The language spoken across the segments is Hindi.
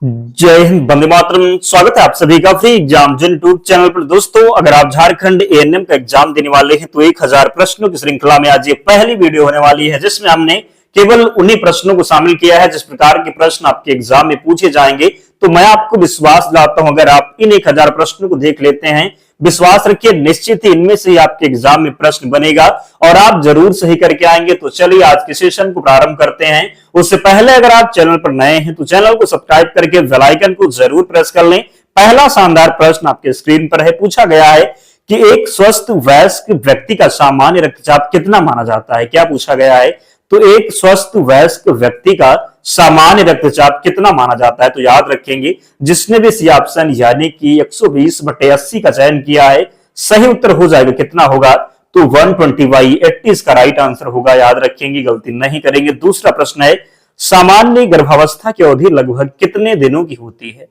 जय हिंद, वंदे मातरम। स्वागत है आप सभी का फ्री एग्जाम जो यूट्यूब चैनल पर। दोस्तों, अगर आप झारखंड एएनएम का एग्जाम देने वाले हैं तो 1000 प्रश्नों की श्रृंखला में आज ये पहली वीडियो होने वाली है, जिसमें हमने केवल उन्हीं प्रश्नों को शामिल किया है जिस प्रकार के प्रश्न आपके एग्जाम में पूछे जाएंगे। तो मैं आपको विश्वास दिलाता हूं, अगर आप इन 1000 प्रश्नों को देख लेते हैं, विश्वास रखिए निश्चित ही इनमें से ही आपके एग्जाम में प्रश्न बनेगा और आप जरूर सही करके आएंगे। तो चलिए आज के सेशन को प्रारंभ करते हैं। उससे पहले अगर आप चैनल पर नए हैं तो चैनल को सब्सक्राइब करके बेल आइकन को जरूर प्रेस कर लें। पहला शानदार प्रश्न आपके स्क्रीन पर है। पूछा गया है कि एक स्वस्थ वयस्क व्यक्ति का सामान्य रक्तचाप कितना माना जाता है। क्या पूछा गया है? तो एक स्वस्थ वयस्क व्यक्ति का सामान्य रक्तचाप कितना माना जाता है। तो याद रखेंगे, जिसने भी सी ऑप्शन यानी कि 120/80 का चयन किया है, सही उत्तर हो जाएगा कितना होगा? तो 120/80 इसका राइट आंसर होगा। याद रखेंगे, गलती नहीं करेंगे। दूसरा प्रश्न है, सामान्य गर्भावस्था की अवधि लगभग कितने दिनों की होती है?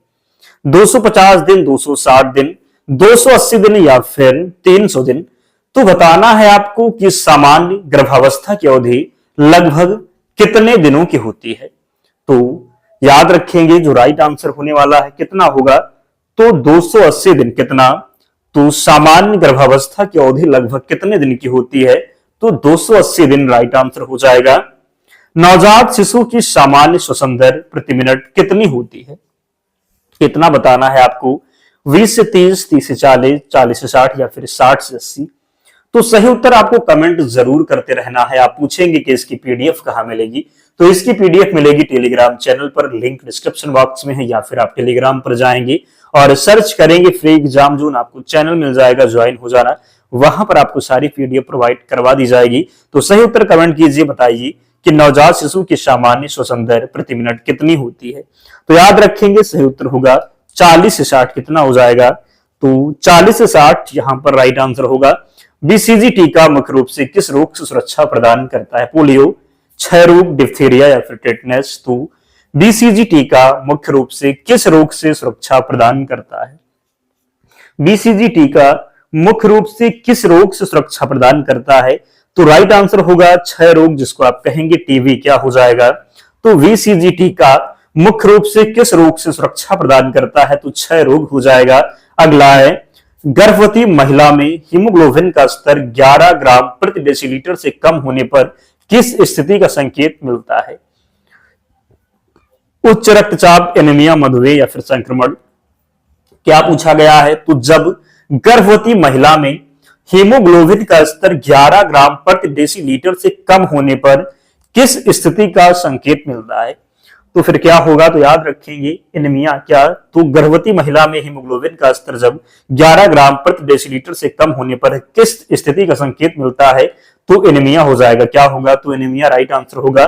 250 दिन, 260 दिन, 280 दिन या फिर 300 दिन। तो बताना है आपको कि सामान्य गर्भावस्था की अवधि लगभग कितने दिनों की होती है। तो याद रखेंगे, जो राइट आंसर होने वाला है कितना होगा? तो 280 दिन। कितना? तो सामान्य गर्भावस्था की अवधि लगभग कितने दिन की होती है? तो 280 दिन राइट आंसर हो जाएगा। नवजात शिशु की सामान्य श्वसन दर प्रति मिनट कितनी होती है? कितना बताना है आपको? 20 से 30, 30 से 40, 40 से 60 या फिर 60 से 80। तो सही उत्तर आपको कमेंट जरूर करते रहना है। आप पूछेंगे कि इसकी पीडीएफ कहां मिलेगी, तो इसकी पीडीएफ मिलेगी टेलीग्राम चैनल पर, लिंक डिस्क्रिप्शन बॉक्स में है, या फिर आप टेलीग्राम पर जाएंगे और सर्च करेंगे फ्री एग्जाम जोन, आपको चैनल मिल जाएगा, ज्वाइन हो जाना। वहां पर आपको सारी पीडीएफ प्रोवाइड करवा दी जाएगी। तो सही उत्तर कमेंट कीजिए, बताइए कि नवजात शिशु की सामान्य श्वसन दर प्रति मिनट कितनी होती है। तो याद रखेंगे, सही उत्तर होगा 40 से 60। कितना हो जाएगा? तो 40 से 60 यहां पर राइट आंसर होगा। बीसीजी टीका मुख्य रूप से किस रोग से सुरक्षा प्रदान करता है? पोलियो, क्षय रोग, डिप्थीरिया या फिर टेटनस। तो बीसीजी टीका मुख्य रूप से किस रोग से सुरक्षा प्रदान करता है? बीसीजी टीका मुख्य रूप से किस रोग से सुरक्षा प्रदान करता है? तो राइट आंसर होगा क्षय रोग, जिसको आप कहेंगे टीबी। क्या हो जाएगा? तो बीसीजी टीका मुख्य रूप से किस रोग से सुरक्षा प्रदान करता है? तो क्षय रोग हो जाएगा। अगला है, गर्भवती महिला में हीमोग्लोबिन का स्तर 11 ग्राम प्रति डेसीलीटर से कम होने पर किस स्थिति का संकेत मिलता है? उच्च रक्तचाप, एनीमिया, मधुमेह या फिर संक्रमण। क्या पूछा गया है? तो जब गर्भवती महिला में हीमोग्लोबिन का स्तर 11 ग्राम प्रति डेसीलीटर से कम होने पर किस स्थिति का संकेत मिलता है? तो फिर क्या होगा? तो याद रखेंगे, एनीमिया। क्या? तो गर्भवती महिला में हीमोग्लोबिन का स्तर जब 11 ग्राम प्रति डेसीलीटर से कम होने पर किस स्थिति का संकेत मिलता है? तो एनीमिया हो जाएगा। क्या होगा? तो एनीमिया राइट आंसर होगा।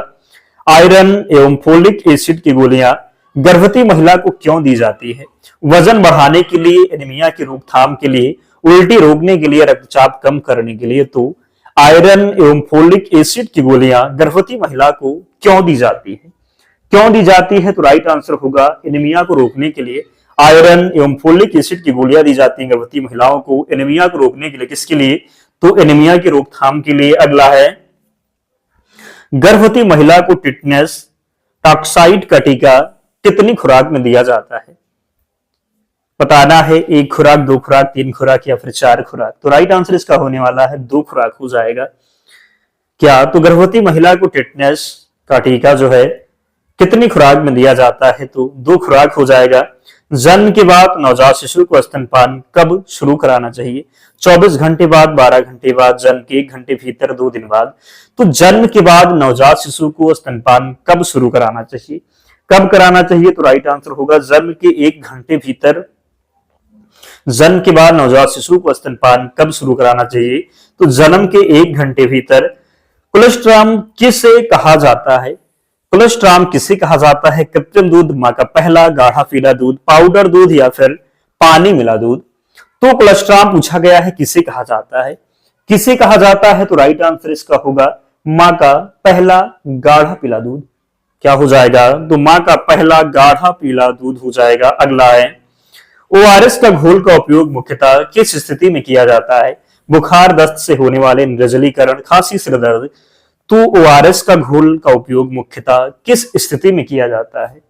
आयरन एवं फोलिक एसिड की गोलियां गर्भवती महिला को क्यों दी जाती है? वजन बढ़ाने के लिए, एनीमिया की रोकथाम के लिए, उल्टी रोकने के लिए, रक्तचाप कम करने के लिए। तो आयरन एवं फोलिक एसिड की गोलियां गर्भवती महिला को क्यों दी जाती है? क्यों दी जाती है? तो राइट आंसर होगा एनीमिया को रोकने के लिए आयरन एवं फोलिक एसिड की गोलियां दी जाती हैं गर्भवती महिलाओं को एनीमिया को रोकने के लिए। किसके लिए? तो एनीमिया की रोकथाम के लिए। अगला है, गर्भवती महिला को टिटनेस टॉक्साइड का टीका कितनी खुराक में दिया जाता है? बताना है, 1 खुराक, 2 खुराक, 3 खुराक या फिर 4 खुराक। तो राइट आंसर इसका होने वाला है 2 खुराक हो जाएगा। क्या? तो गर्भवती महिला को टिटनेस का टीका जो है कितनी खुराक में दिया जाता है? तो 2 खुराक हो जाएगा। जन्म के बाद नवजात शिशु को स्तनपान कब शुरू कराना चाहिए? 24 घंटे बाद, 12 घंटे बाद, जन्म के 1 घंटे भीतर, 2 दिन बाद। तो जन्म के बाद नवजात शिशु को स्तनपान कब शुरू कराना चाहिए? कब कराना चाहिए? तो राइट आंसर होगा जन्म के 1 घंटे भीतर। जन्म के बाद नवजात शिशु को स्तनपान कब शुरू कराना चाहिए? तो जन्म के 1 घंटे भीतर। कोलेस्ट्रॉम किसे कहा जाता है? कोलेस्ट्रॉम किसे कहा जाता है? कृत्रिम दूध, मां का पहला गाढ़ा पीला दूध, पाउडर दूध या फिर पानी मिला दूध। तो कोलेस्ट्रॉम पूछा गया है किसे कहा जाता है? किसे कहा जाता है? तो राइट आंसर इसका होगा मां का पहला गाढ़ा पीला दूध। क्या हो जाएगा? तो मां का पहला गाढ़ा पीला दूध हो जाएगा। अगला है, ओआरएस का घोल का उपयोग मुख्यतः किस स्थिति में किया जाता है? बुखार, दस्त से होने वाले निर्जलीकरण, खांसी, सिर दर्द। तो ओआरएस का घोल का उपयोग मुख्यतः किस स्थिति में किया जाता है?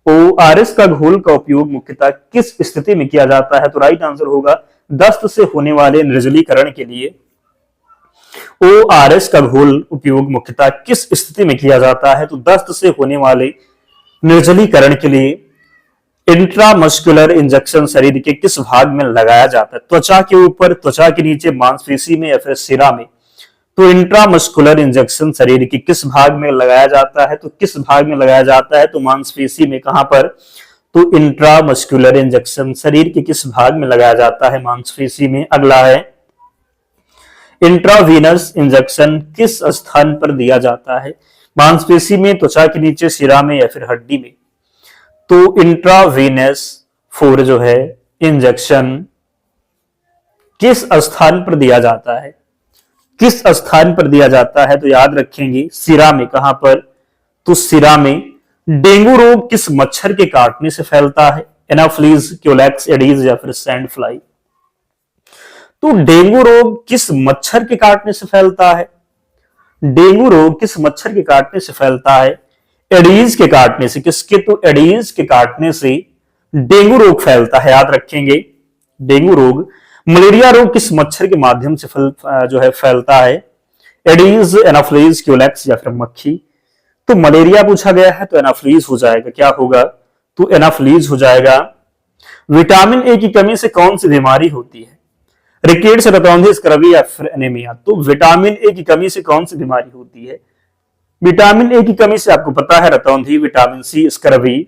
ORS का घोल का उपयोग मुख्यतः किस स्थिति में किया जाता है? तो राइट आंसर होगा दस्त से होने वाले निर्जलीकरण के लिए ORS का घोल उपयोग मुख्यतः किस स्थिति में किया जाता है? तो दस्त से होने वाले निर्जलीकरण के लिए इंट्रामस्कुलर इंजेक्शन शरीर के किस भाग में लगाया जाता है? त्वचा के ऊपर, त्वचा के नीचे, मांसपेशी में या फिर सिरा में? तो इंट्रामस्कुलर इंजेक्शन शरीर के किस भाग में लगाया जाता है? तो किस भाग में लगाया जाता है? तो मांसपेशी में। कहां पर? तो इंट्रामस्कुलर इंजेक्शन शरीर के किस भाग में लगाया जाता है? मांसपेशी में। अगला है इंट्रावीनस इंजेक्शन किस स्थान पर दिया जाता है? मांसपेशी में, त्वचा के नीचे, सिरा में या फिर हड्डी में? तो इंट्रावीनस फोर जो है इंजेक्शन किस स्थान पर दिया जाता है? किस स्थान पर दिया जाता है? तो याद रखेंगे सिरा में। कहां पर? तो सिरा में। डेंगू रोग किस मच्छर के काटने से फैलता है? एनाफ्लीज, क्यूलेक्स, एडीज या फिर सैंड फ्लाई? तो डेंगू रोग किस मच्छर के काटने से फैलता है? डेंगू रोग किस मच्छर के काटने से फैलता है? एडीज के काटने से। किसके? तो एडीज के काटने से डेंगू रोग फैलता है, याद रखेंगे। डेंगू रोग। मलेरिया रोग किस मच्छर के माध्यम से जो है फैलता है? एडीज, एनाफ्लीज, क्यूलेक्स या फिर मक्खी? तो मलेरिया पूछा गया है तो एनाफ्लीज हो जाएगा। क्या होगा? तो एनाफ्लीज हो जाएगा। विटामिन ए की कमी से कौन सी बीमारी होती है? रिकेट्स, रतौंधी, स्कर्वी या फिर एनीमिया? तो विटामिन ए की कमी से कौन सी बीमारी होती है? विटामिन ए की कमी से आपको पता है रतौंधी, vitamin C, scurvy.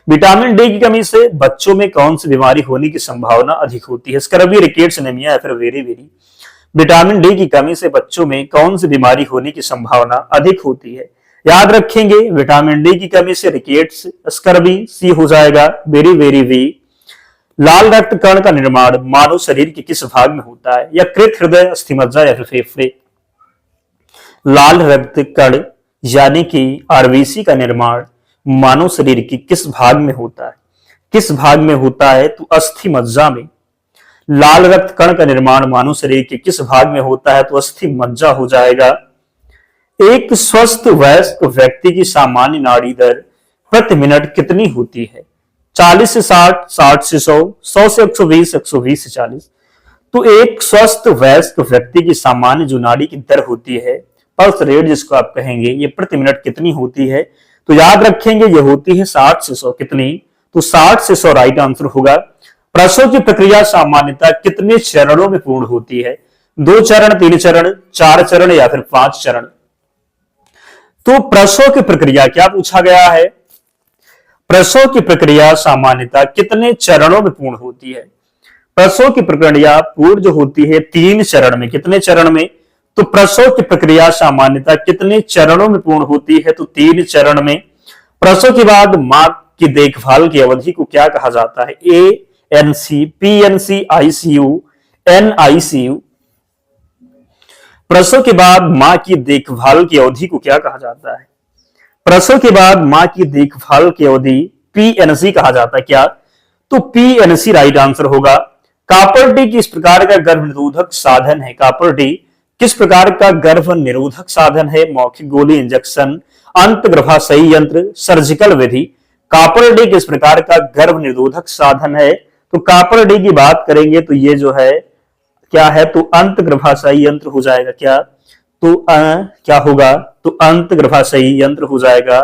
Vitamin D की कमी से बच्चों में कौन सी बीमारी होने की संभावना अधिक होती है? स्कर्वी, रिकेट्स, एनीमिया या फिर वेरी वेरी? विटामिन डी की कमी से बच्चों में कौन सी बीमारी होने की संभावना अधिक होती है? याद रखेंगे विटामिन डी की कमी से रिकेट्स, स्कर्वी, सी हो जाएगा, वेरी वेरी वी। लाल रक्त कण का निर्माण मानव शरीर के किस भाग में होता है? यकृत, हृदय, अस्थिमज्जा या फिर फेफड़े? लाल रक्त कण यानी कि आरबीसी का निर्माण मानव शरीर के किस भाग में होता है? किस भाग में होता है? तो अस्थि मज्जा में। लाल रक्त कण का निर्माण मानव शरीर के किस भाग में होता है? तो अस्थि मज्जा हो जाएगा। एक स्वस्थ वयस्क व्यक्ति की सामान्य नाड़ी दर प्रति मिनट कितनी होती है? 40 से 60, 60 से 100, 100 से 120, 120 से 40? तो एक स्वस्थ वयस्क व्यक्ति की सामान्य जो नाड़ी की दर होती है, पल्स रेट जिसको आप कहेंगे, ये प्रति मिनट कितनी होती है? तो याद रखेंगे ये होती है 60 से 100। कितनी? तो 60 से 100 राइट आंसर होगा। प्रसव की प्रक्रिया सामान्यतः कितने चरणों में पूर्ण होती है? 2 चरण, 3 चरण, 4 चरण या फिर 5 चरण? तो प्रसव की प्रक्रिया क्या पूछा गया है? प्रसव की प्रक्रिया सामान्यतः कितने चरणों में पूर्ण होती है? प्रसव की प्रक्रिया पूर्ण जो होती है 3 चरण में। कितने चरण में? तो प्रसव की प्रक्रिया सामान्यतः कितने चरणों में पूर्ण होती है? तो 3 चरण में। प्रसव के बाद मां की देखभाल की अवधि को क्या कहा जाता है? ANC, PNC, ICU, NICU? प्रसव के बाद मां की देखभाल की अवधि को क्या कहा जाता है? प्रसव के बाद मां की देखभाल की अवधि PNC कहा जाता है। क्या? तो PNC राइट आंसर होगा। कॉपर टी किस प्रकार का गर्भ निरोधक साधन है? कॉपर टी किस प्रकार का गर्भ निरोधक साधन है? मौखिक गोली, इंजेक्शन, अंतर्गर्भाशयी यंत्र, सर्जिकल विधि? कॉपर टी किस प्रकार का गर्भ निरोधक साधन है? तो कॉपर टी की बात करेंगे तो ये जो है क्या है? तो अंतर्गर्भाशयी यंत्र हो जाएगा। क्या? तो क्या होगा? तो अंतर्गर्भाशयी यंत्र हो जाएगा।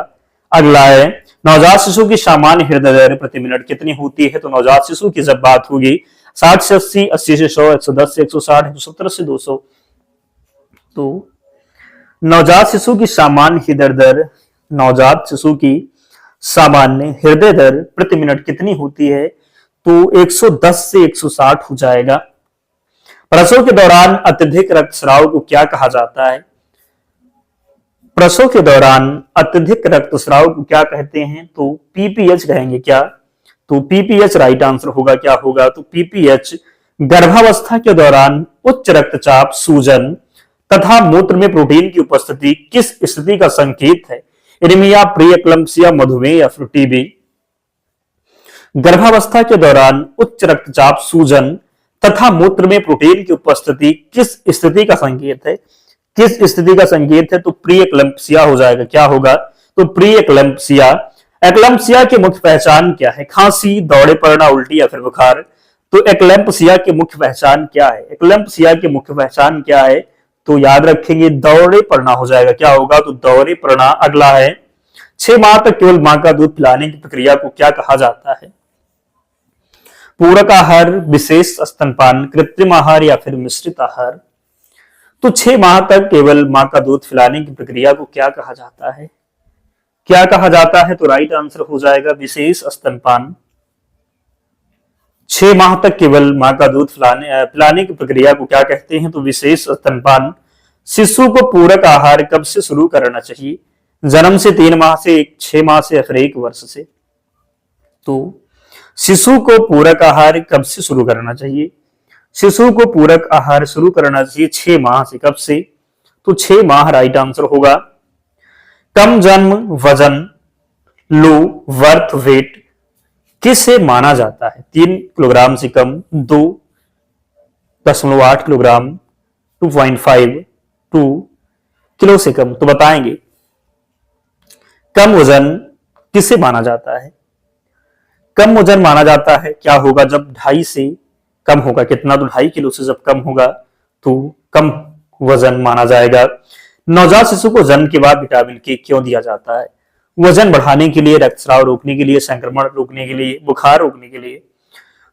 अगला है नवजात शिशु की सामान्य हृदय दर प्रति मिनट कितनी होती है? तो नवजात शिशु की जब बात होगी 60 से 80, 80 से 100, 110 से 160, 170 से 200। तो नवजात शिशु की सामान्य हृदय दर, नवजात शिशु की सामान्य हृदय दर प्रति मिनट कितनी होती है? तो 110 से 160 हो जाएगा। प्रसव के दौरान अत्यधिक रक्तस्राव को क्या कहा जाता है? प्रसव के दौरान अत्यधिक रक्तस्राव को क्या कहते हैं? तो PPH कहेंगे। क्या? तो PPH राइट आंसर होगा। क्या होगा? तो PPH गर्भावस्था के दौरान उच्च रक्तचाप, सूजन तथा मूत्र में प्रोटीन की उपस्थिति किस स्थिति का संकेत है? एनीमिया, प्री-एक्लम्प्सिया, मधुमेह या फिर TB? गर्भावस्था के दौरान उच्च रक्तचाप, सूजन तथा मूत्र में प्रोटीन की उपस्थिति किस स्थिति का संकेत है? किस स्थिति का संकेत है? तो प्री-एक्लम्प्सिया हो जाएगा। क्या होगा? तो प्री-एक्लम्प्सिया। एक्लम्पसिया की मुख्य पहचान क्या है? खांसी, दौड़े पड़ना, उल्टी या फिर बुखार। तो एक्लम्पसिया की मुख्य पहचान क्या है? एक्लम्पसिया की मुख्य पहचान क्या है? तो याद रखेंगे दौड़े पड़ना हो जाएगा। क्या होगा? तो दौड़े पड़ना। अगला है 6 माह तक केवल मां का दूध पिलाने की प्रक्रिया को क्या कहा जाता है? पूरक आहार, विशेष स्तनपान, कृत्रिम आहार या फिर मिश्रित आहार। तो 6 माह तक केवल मां का दूध पिलाने की प्रक्रिया को क्या कहा जाता है? क्या कहा जाता है? तो राइट आंसर हो जाएगा विशेष स्तनपान। 6 माह तक केवल मां का दूध पिलाने की प्रक्रिया को क्या कहते हैं? तो विशेष स्तनपान। शिशु को पूरक आहार कब से शुरू करना चाहिए? जन्म से, 3 माह से, 6 माह से या फिर 1 वर्ष से। तो शिशु को पूरक आहार कब से शुरू करना चाहिए? शिशु को पूरक आहार शुरू करना चाहिए 6 माह से। कब से? तो 6 माह राइट आंसर होगा। कम जन्म वजन, लो बर्थ वेट किसे माना जाता है? 3 किलोग्राम से कम, 2.8 किलोग्राम, 2.5, 2 किलो से कम। तो बताएंगे कम वजन किसे माना जाता है? कम वजन माना जाता है क्या होगा? जब 2.5 से कम होगा। कितना? तो 2.5 किलो से जब कम होगा तो कम वजन माना जाएगा। नवजात शिशु को जन्म के बाद विटामिन के क्यों दिया जाता है? वजन बढ़ाने के लिए, रक्तस्राव रोकने के लिए, संक्रमण रोकने के लिए, बुखार रोकने के लिए।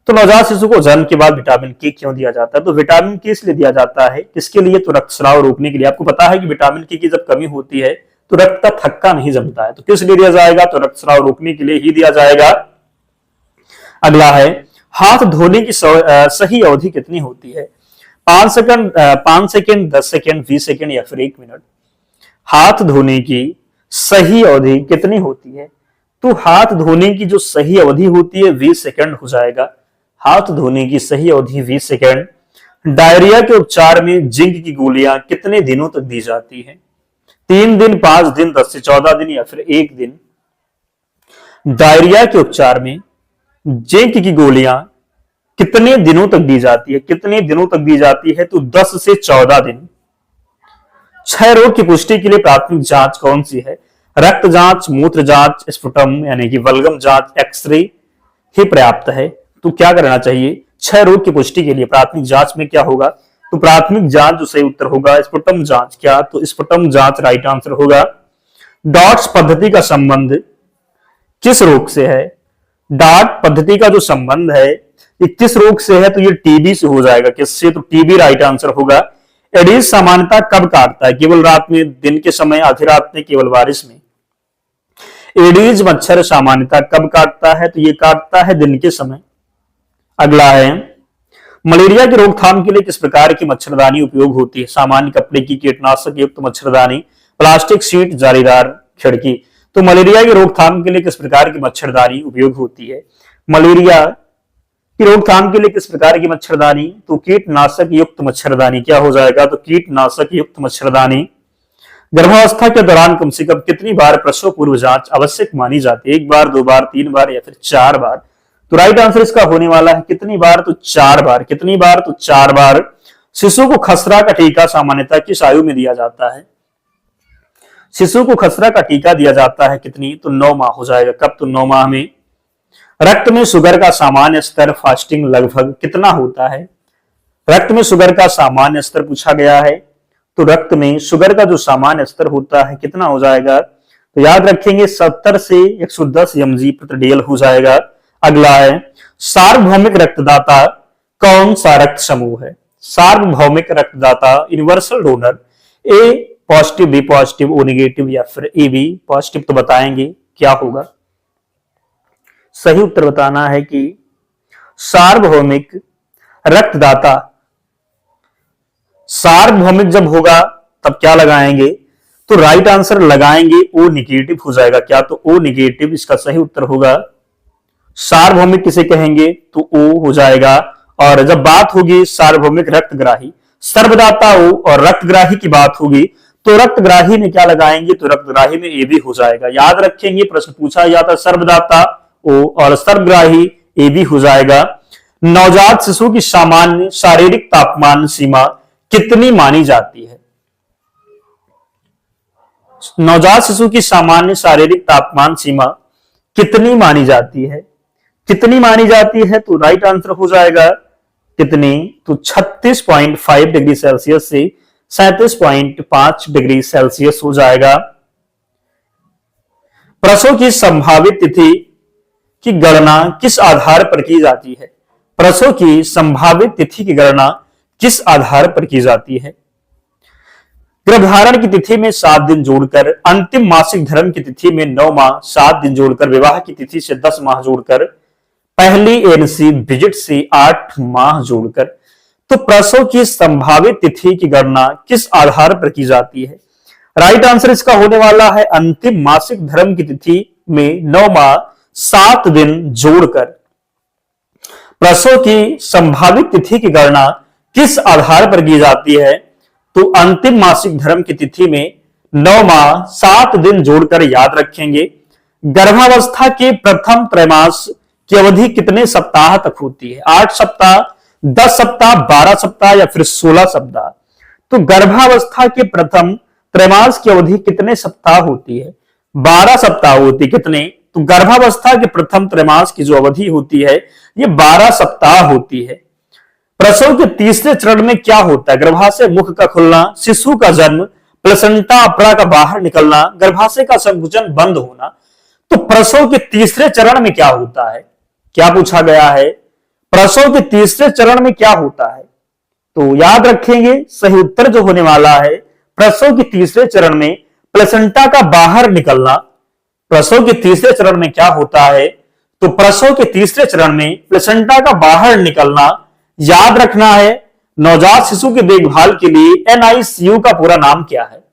तो नवजात शिशु को जन्म के बाद विटामिन के क्यों दिया जाता है? तो विटामिन के इसलिए दिया जाता है, किसके लिए? तो रक्तस्राव रोकने के लिए। आपको पता है कि विटामिन के की जब कमी होती है तो रक्त का थक्का नहीं जमता है। तो किस लिए दिया जाएगा? तो रक्तस्राव रोकने के लिए ही दिया जाएगा। अगला है हाथ धोने की सही अवधि कितनी होती है? 5 सेकंड, 5 सेकंड, 10 सेकंड, 20 सेकंड या फिर 1 मिनट। हाथ धोने की सही अवधि कितनी होती है? तो हाथ धोने की जो सही अवधि होती है 20 सेकंड हो जाएगा। हाथ धोने की सही अवधि 20 सेकंड। डायरिया के उपचार में जिंक की गोलियां कितने दिनों तक दी जाती है? 3 दिन, 5 दिन, 10 से 14 दिन या फिर 1 दिन। डायरिया के उपचार में जिंक की गोलियां कितने दिनों तक दी जाती है? कितने दिनों तक दी जाती है? तो 10 से 14 दिन। क्षय रोग की पुष्टि के लिए प्राथमिक जांच कौन सी है? रक्त जांच, मूत्र जांच, स्पुटम यानी कि बलगम जांच, एक्सरे ही पर्याप्त है। तो क्या करना चाहिए? क्षय रोग की पुष्टि के लिए प्राथमिक जांच में क्या होगा? तो प्राथमिक जांच जो सही उत्तर होगा स्पुटम जांच। क्या? तो स्पुटम जांच राइट आंसर होगा। डॉट्स पद्धति का संबंध किस रोग से है? डॉट पद्धति का जो संबंध है ये किस रोग से है? तो ये टीबी से हो जाएगा। किससे? तो टीबी राइट आंसर होगा। एडीज सामान्यतः कब काटता है? केवल रात में, दिन के समय, आधी रात में, केवल बारिश में। एडीज मच्छर सामान्यतः कब काटता है? तो ये काटता है दिन के समय। अगला है मलेरिया की रोकथाम के लिए किस प्रकार की मच्छरदानी उपयोग होती है? सामान्य कपड़े की, कीटनाशक युक्त मच्छरदानी, प्लास्टिक शीट, जालीदार खिड़की। तो मलेरिया की रोकथाम के लिए किस प्रकार की मच्छरदानी उपयोग होती है? मलेरिया की रोकथाम के लिए किस प्रकार की मच्छरदानी? तो कीटनाशक युक्त मच्छरदानी। क्या हो जाएगा? तो कीटनाशक युक्त मच्छरदानी। गर्भावस्था के दौरान कम से कम कितनी बार प्रसव पूर्व जांच आवश्यक मानी जाती है? 1 बार, 2 बार, 3 बार या फिर 4 बार। तो राइट आंसर इसका होने वाला है कितनी बार? तो 4 बार। कितनी बार? तो 4 बार। शिशु को खसरा का टीका सामान्यतः किस आयु में दिया जाता है? शिशु को खसरा का टीका दिया जाता है कितनी? तो 9 माह हो जाएगा। कब? तो 9 माह में। रक्त में शुगर का सामान्य स्तर फास्टिंग लगभग कितना होता है? रक्त में शुगर का सामान्य स्तर पूछा गया है। तो रक्त में शुगर का जो सामान्य स्तर होता है कितना हो जाएगा? तो याद रखेंगे 70 से 110 mg/dl हो जाएगा। अगला है सार्वभौमिक रक्तदाता कौन सा रक्त समूह है? सार्वभौमिक रक्तदाता universal donor. A positive, B positive, O negative या फिर ए बी पॉजिटिव। तो बताएंगे क्या होगा? सही उत्तर बताना है कि सार्वभौमिक रक्तदाता। सार्वभौमिक जब होगा तब क्या लगाएंगे? तो राइट आंसर लगाएंगे ओ नेगेटिव हो जाएगा। क्या? तो ओ नेगेटिव इसका सही उत्तर होगा। सार्वभौमिक किसे कहेंगे? तो ओ हो जाएगा। और जब बात होगी सार्वभौमिक रक्तग्राही, सर्वदाता ओ और रक्तग्राही की बात होगी तो रक्तग्राही में क्या लगाएंगे? तो रक्तग्राही में ए भी हो जाएगा। याद रखेंगे प्रश्न पूछा जाता सर्वदाता ओ और सर्वग्राही ए भी हो जाएगा। नवजात शिशु की सामान्य शारीरिक तापमान सीमा कितनी मानी जाती है? नवजात शिशु की सामान्य शारीरिक तापमान सीमा कितनी मानी जाती है? कितनी मानी जाती है तो राइट आंसर हो जाएगा कितनी, तो 36.5 डिग्री सेल्सियस से 37.5 डिग्री सेल्सियस हो जाएगा। प्रसव की संभावित तिथि की गणना किस आधार पर की जाती है? प्रसव की संभावित तिथि की गणना किस आधार पर की जाती है? गर्भधारण की तिथि में 7 दिन जोड़कर, अंतिम मासिक धर्म की तिथि में 9 माह 7 दिन जोड़कर, विवाह की तिथि से 10 माह जोड़कर, पहली एनसी विजिट से 8 माह जोड़कर। तो प्रसव की संभावित तिथि की गणना किस आधार पर की जाती है? राइट आंसर इसका होने वाला है अंतिम मासिक धर्म की तिथि में 9 माह 7 दिन जोड़कर। प्रसव की संभावित तिथि की गणना किस आधार पर की जाती है? तो अंतिम मासिक धर्म की तिथि में 9 माह 7 दिन जोड़कर याद रखेंगे। गर्भावस्था के प्रथम त्रैमास की अवधि कितने सप्ताह तक होती है? 8 सप्ताह, 10 सप्ताह, 12 सप्ताह या फिर 16 सप्ताह? तो गर्भावस्था के प्रथम त्रैमास की अवधि कितने सप्ताह होती है? 12 सप्ताह होती। कितने? तो गर्भावस्था के प्रथम त्रैमास की जो अवधि होती है ये 12 सप्ताह होती है। प्रसव के तीसरे चरण में क्या होता है? गर्भाशय मुख का खुलना, शिशु का जन्म, प्लेसेंटा अपरा का बाहर निकलना, गर्भाशय का संकुचन बंद होना। तो प्रसव के तीसरे चरण में क्या होता है? क्या पूछा गया है? प्रसव के तीसरे चरण में क्या होता है? तो याद रखेंगे सही उत्तर जो होने वाला है प्रसव के तीसरे चरण में प्लेसेंटा का बाहर निकलना। प्रसव के तीसरे चरण में क्या होता है? तो प्रसव के तीसरे चरण में प्लेसेंटा का बाहर निकलना। याद रखना है नवजात शिशु की देखभाल के लिए एनआईसीयू का पूरा नाम क्या है?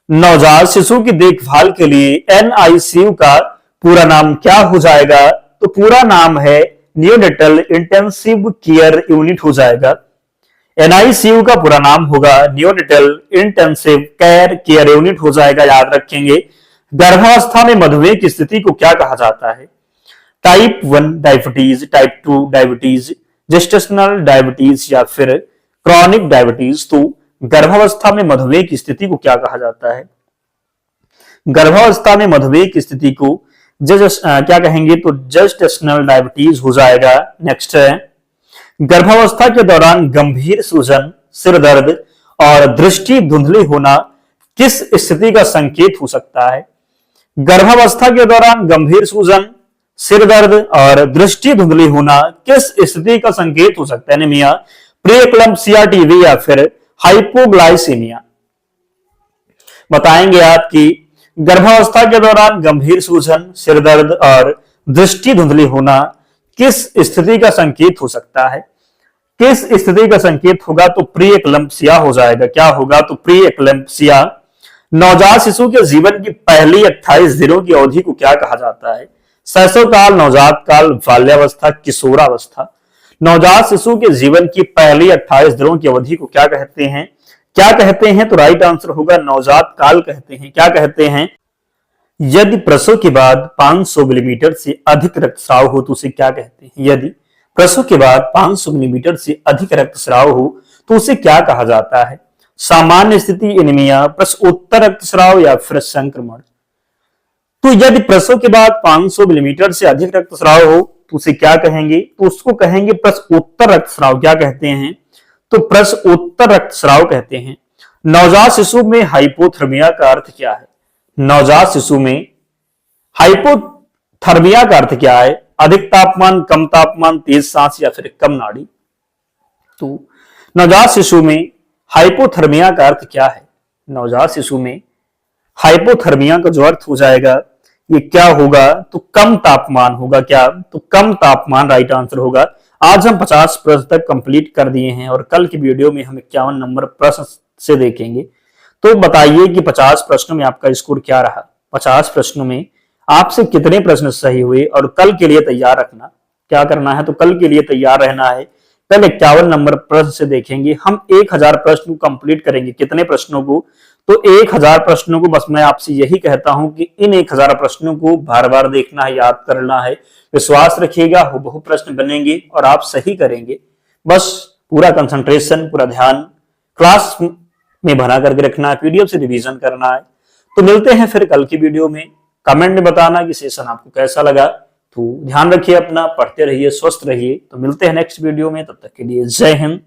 नवजात शिशु की देखभाल के लिए एनआईसीयू का पूरा नाम क्या हो जाएगा? तो पूरा नाम है नियोनेटल इंटेंसिव केयर यूनिट हो जाएगा। एनआईसीयू का पूरा नाम होगा नियोनेटल इंटेंसिव केयर यूनिट हो जाएगा। याद रखेंगे। गर्भावस्था में मधुमेह की स्थिति को क्या कहा जाता है? Type 1 diabetes, type 2 diabetes, gestational diabetes या फिर क्रॉनिक डायबिटीज। तो गर्भावस्था में मधुमेह की स्थिति को क्या कहा जाता है? गर्भावस्था में मधुमेह की स्थिति को क्या कहेंगे? तो जेस्टेशनल डायबिटीज हो जाएगा। नेक्स्ट है गर्भावस्था के दौरान गंभीर सूजन, सिर दर्द और दृष्टि धुंधली होना किस स्थिति का संकेत हो सकता है? गर्भावस्था के दौरान गंभीर सूजन, सिर दर्द और दृष्टि धुंधली होना किस स्थिति का संकेत हो सकता है? एनीमिया, प्रीएक्लम्प्सिया टीबी या फिर हाइपोग्लाइसीमिया। बताएंगे आप कि गर्भावस्था के दौरान गंभीर सूजन, सिर दर्द और दृष्टि धुंधली होना किस स्थिति का संकेत हो सकता है? किस स्थिति का संकेत होगा? तो प्रीएक्लम्प्सिया हो जाएगा। क्या होगा? तो प्रीएक्लम्प्सिया। नवजात शिशु के जीवन की पहली 28 दिनों की अवधि को क्या कहा जाता है? शैशव काल, नवजात काल, बाल्यावस्था, किशोरावस्था। नवजात शिशु के जीवन की पहली 28 दिनों की अवधि को क्या कहते हैं? क्या कहते हैं? तो राइट आंसर होगा नवजात काल कहते हैं। क्या कहते हैं? यदि प्रसव के बाद 500 मिलीमीटर से अधिक रक्तस्राव हो तो उसे क्या कहते हैं? यदि प्रसव के बाद 500 मिलीमीटर से अधिक रक्तस्राव हो तो उसे क्या कहा जाता है? सामान्य स्थिति, एनीमिया, प्रसवोत्तर रक्तस्राव या फिर संक्रमण। तो यदि प्रसव के बाद 500 मिलीमीटर से अधिक रक्तस्राव हो तो उसे क्या कहेंगे? तो उसको कहेंगे प्रसवोत्तर रक्तस्राव। क्या कहते हैं? तो प्रसवोत्तर रक्तस्राव कहते हैं। नवजात शिशु में हाइपोथर्मिया का अर्थ क्या है? नवजात शिशु में हाइपोथर्मिया का अर्थ क्या है? अधिक तापमान, कम तापमान, तेज सांस या फिर कम नाड़ी। तो नवजात शिशु में हाइपोथर्मिया का अर्थ क्या है? नवजात शिशु में हाइपोथर्मिया का जो अर्थ हो जाएगा ये क्या होगा? तो कम तापमान होगा। क्या? तो कम तापमान राइट आंसर होगा। आज हम 50 प्रश्न तक कंप्लीट कर दिए हैं और कल की वीडियो में हम 51 नंबर प्रश्न से देखेंगे। तो बताइए कि 50 प्रश्नों में आपका स्कोर क्या रहा? 50 प्रश्नों में आपसे कितने प्रश्न सही हुए? और कल के लिए तैयार रखना। क्या करना है? तो कल के लिए तैयार रहना है। कल 51 नंबर प्रश्न से देखेंगे। हम 1000 प्रश्न को कंप्लीट करेंगे। कितने प्रश्नों को? तो 1000 प्रश्नों को। बस मैं आपसे यही कहता हूं कि इन 1000 प्रश्नों को बार बार देखना है, याद करना है। विश्वास रखिएगा हुबहू प्रश्न बनेंगे और आप सही करेंगे। बस पूरा कंसंट्रेशन, पूरा ध्यान क्लास में बना करके रखना है, पीडीएफ से रिवीजन करना है। तो मिलते हैं फिर कल की वीडियो में। कमेंट में बताना कि सेशन आपको कैसा लगा। तो ध्यान रखिए अपना, पढ़ते रहिए, स्वस्थ रहिए। तो मिलते हैं नेक्स्ट वीडियो में, तब तक के लिए जय हिंद,